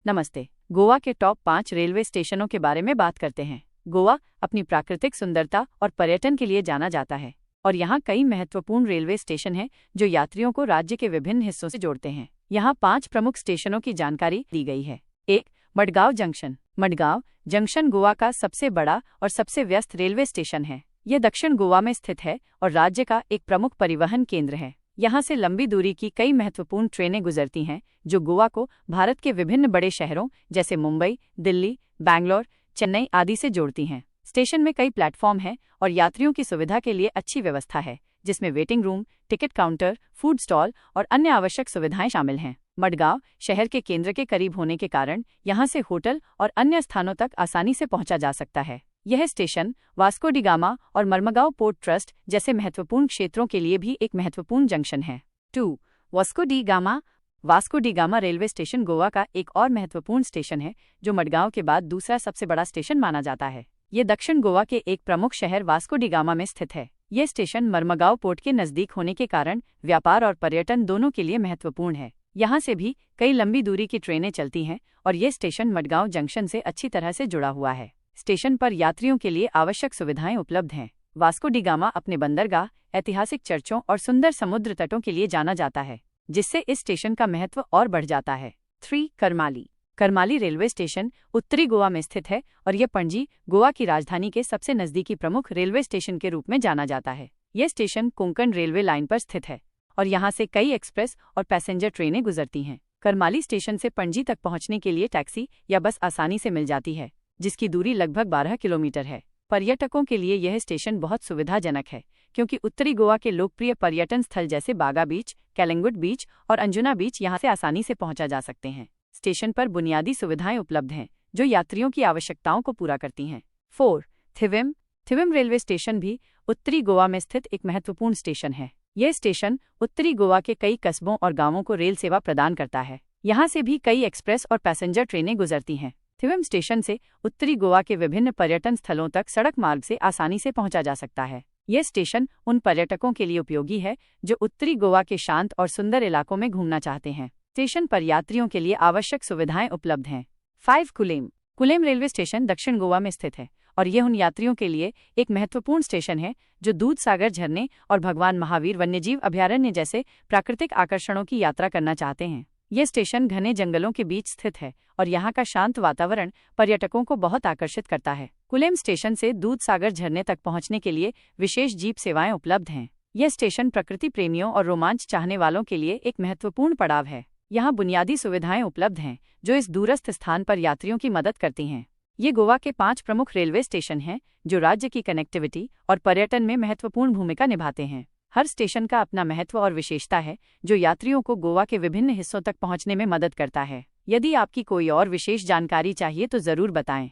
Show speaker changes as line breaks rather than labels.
नमस्ते। गोवा के top 5 railway स्टेशनों के बारे में बात करते हैं। गोवा अपनी प्राकृतिक सुंदरता और पर्यटन के लिए जाना जाता है और यहाँ कई महत्वपूर्ण रेलवे स्टेशन हैं जो यात्रियों को राज्य के विभिन्न हिस्सों से जोड़ते हैं। यहाँ 5 प्रमुख स्टेशनों की जानकारी दी गई है। 1. मडगांव जंक्शन। मडगांव जंक्शन गोवा का सबसे बड़ा और सबसे व्यस्त रेलवे स्टेशन है। यह दक्षिण गोवा में स्थित है और राज्य का एक प्रमुख परिवहन केंद्र है। यहाँ से लंबी दूरी की कई महत्वपूर्ण ट्रेनें गुजरती हैं जो गोवा को भारत के विभिन्न बड़े शहरों जैसे मुंबई, दिल्ली, बैंगलोर, चेन्नई आदि से जोड़ती हैं। स्टेशन में कई प्लेटफॉर्म हैं और यात्रियों की सुविधा के लिए अच्छी व्यवस्था है, जिसमें waiting room, ticket counter, food stall और अन्य आवश्यक सुविधाएं शामिल हैं। मडगांव शहर के केंद्र के करीब होने के कारण यहाँ से होटल और अन्य स्थानों तक आसानी से पहुंचा जा सकता है। यह स्टेशन वास्को डी गामा और मर्मगांव पोर्ट ट्रस्ट जैसे महत्वपूर्ण क्षेत्रों के लिए भी एक महत्वपूर्ण जंक्शन है। 2. Vasco D gamma. Vasco D gamma railway station Goa का एक और महत्वपूर्ण स्टेशन है जो मडगांव के बाद दूसरा सबसे बड़ा स्टेशन माना जाता है। ये दक्षिण गोवा के एक प्रमुख शहर वास्को डी गामा में स्थित है। ये स्टेशन मर्मगांव पोर्ट के नजदीक होने के कारण व्यापार और पर्यटन दोनों के लिए महत्वपूर्ण है। यहाँ से भी कई लंबी दूरी की ट्रेनें चलती हैं और ये स्टेशन मडगांव जंक्शन से अच्छी तरह से जुड़ा हुआ है। स्टेशन पर यात्रियों के लिए आवश्यक सुविधाएं उपलब्ध हैं। वास्को डी गामा अपने बंदरगाह, ऐतिहासिक चर्चों और सुंदर समुद्र तटों के लिए जाना जाता है, जिससे इस स्टेशन का महत्व और बढ़ जाता है। 3. करमाली। करमाली रेलवे स्टेशन उत्तरी गोवा में स्थित है और यह पणजी, गोवा की राजधानी के सबसे नजदीकी प्रमुख रेलवे स्टेशन के रूप में जाना जाता है। यह स्टेशन कोंकण रेलवे लाइन पर स्थित है और यहाँ से कई एक्सप्रेस और पैसेंजर ट्रेनें गुजरती हैं। करमाली स्टेशन से पणजी तक पहुँचने के लिए टैक्सी या बस आसानी से मिल जाती है, जिसकी दूरी लगभग 12 किलोमीटर है। पर्यटकों के लिए यह स्टेशन बहुत सुविधाजनक है क्योंकि उत्तरी गोवा के लोकप्रिय पर्यटन स्थल जैसे बागा बीच, कैलंगुट बीच और अंजुना बीच यहाँ से आसानी से पहुंचा जा सकते हैं। स्टेशन पर बुनियादी सुविधाएं उपलब्ध हैं जो यात्रियों की आवश्यकताओं को पूरा करती हैं। 4. थिविम। थिविम रेलवे स्टेशन भी उत्तरी गोवा में स्थित एक महत्वपूर्ण स्टेशन है। यह स्टेशन उत्तरी गोवा के कई कस्बों और गांवों को रेल सेवा प्रदान करता है। यहाँ से भी कई एक्सप्रेस और पैसेंजर ट्रेनें गुजरती हैं। थिविम स्टेशन से उत्तरी गोवा के विभिन्न पर्यटन स्थलों तक सड़क मार्ग से आसानी से पहुंचा जा सकता है। यह स्टेशन उन पर्यटकों के लिए उपयोगी है जो उत्तरी गोवा के शांत और सुंदर इलाकों में घूमना चाहते हैं। स्टेशन पर यात्रियों के लिए आवश्यक सुविधाएं उपलब्ध हैं। 5. कुलेम। कुलेम रेलवे स्टेशन दक्षिण गोवा में स्थित है और यह उन यात्रियों के लिए एक महत्वपूर्ण स्टेशन है जो दूधसागर झरने और भगवान महावीर वन्यजीव अभयारण्य जैसे प्राकृतिक आकर्षणों की यात्रा करना चाहते हैं। यह स्टेशन घने जंगलों के बीच स्थित है और यहाँ का शांत वातावरण पर्यटकों को बहुत आकर्षित करता है। कुलेम स्टेशन से दूधसागर झरने तक पहुँचने के लिए विशेष जीप सेवाएं उपलब्ध हैं। यह स्टेशन प्रकृति प्रेमियों और रोमांच चाहने वालों के लिए एक महत्वपूर्ण पड़ाव है। यहाँ बुनियादी सुविधाएं उपलब्ध हैं जो इस दूरस्थ स्थान पर यात्रियों की मदद करती हैं। ये गोवा के 5 प्रमुख रेलवे स्टेशन हैं जो राज्य की कनेक्टिविटी और पर्यटन में महत्वपूर्ण भूमिका निभाते हैं। हर स्टेशन का अपना महत्व और विशेषता है जो यात्रियों को गोवा के विभिन्न हिस्सों तक पहुंचने में मदद करता है। यदि आपकी कोई और विशेष जानकारी चाहिए तो जरूर बताएं।